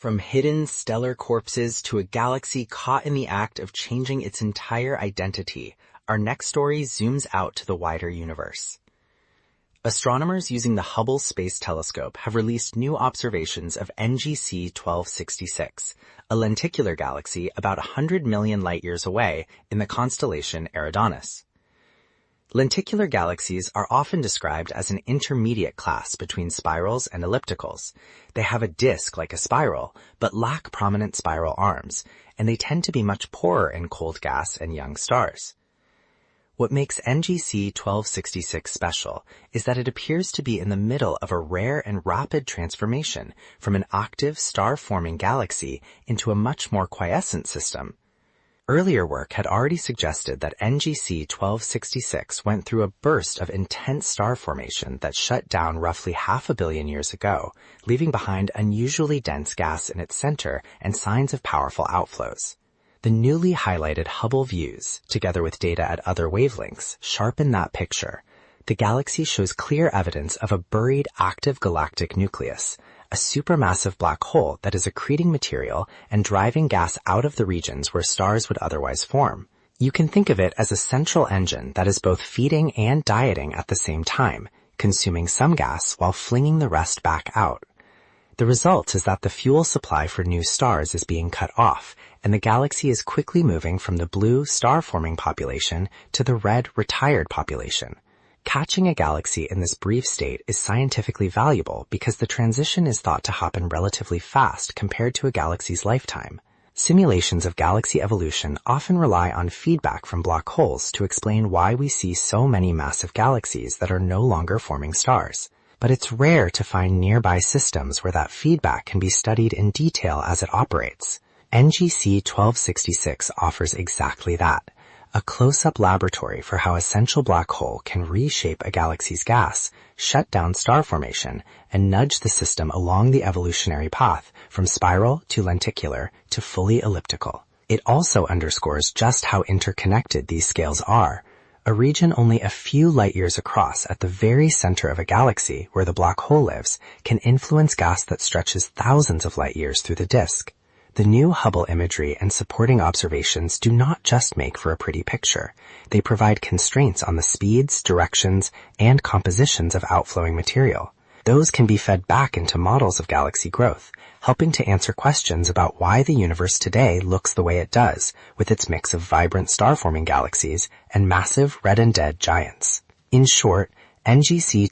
From hidden stellar corpses to a galaxy caught in the act of changing its entire identity, our next story zooms out to the wider universe. Astronomers using the Hubble Space Telescope have released new observations of NGC 1266, a lenticular galaxy about 100 million light-years away in the constellation Eridanus. Lenticular galaxies are often described as an intermediate class between spirals and ellipticals. They have a disk like a spiral, but lack prominent spiral arms, and they tend to be much poorer in cold gas and young stars. What makes NGC 1266 special is that it appears to be in the middle of a rare and rapid transformation from an active star-forming galaxy into a much more quiescent system. Earlier work had already suggested that NGC 1266 went through a burst of intense star formation that shut down roughly 500 million years ago, leaving behind unusually dense gas in its center and signs of powerful outflows. The newly highlighted Hubble views, together with data at other wavelengths, sharpen that picture. The galaxy shows clear evidence of a buried active galactic nucleus, a supermassive black hole that is accreting material and driving gas out of the regions where stars would otherwise form. You can think of it as a central engine that is both feeding and dieting at the same time, consuming some gas while flinging the rest back out. The result is that the fuel supply for new stars is being cut off, and the galaxy is quickly moving from the blue star-forming population to the red retired population. Catching a galaxy in this brief state is scientifically valuable because the transition is thought to happen relatively fast compared to a galaxy's lifetime. Simulations of galaxy evolution often rely on feedback from black holes to explain why we see so many massive galaxies that are no longer forming stars. But it's rare to find nearby systems where that feedback can be studied in detail as it operates. NGC 1266 offers exactly that. A close-up laboratory for how a central black hole can reshape a galaxy's gas, shut down star formation, and nudge the system along the evolutionary path from spiral to lenticular to fully elliptical. It also underscores just how interconnected these scales are. A region only a few light-years across at the very center of a galaxy where the black hole lives can influence gas that stretches thousands of light-years through the disk. The new Hubble imagery and supporting observations do not just make for a pretty picture. They provide constraints on the speeds, directions, and compositions of outflowing material. Those can be fed back into models of galaxy growth, helping to answer questions about why the universe today looks the way it does, with its mix of vibrant star-forming galaxies and massive red and dead giants. In short, NGC 12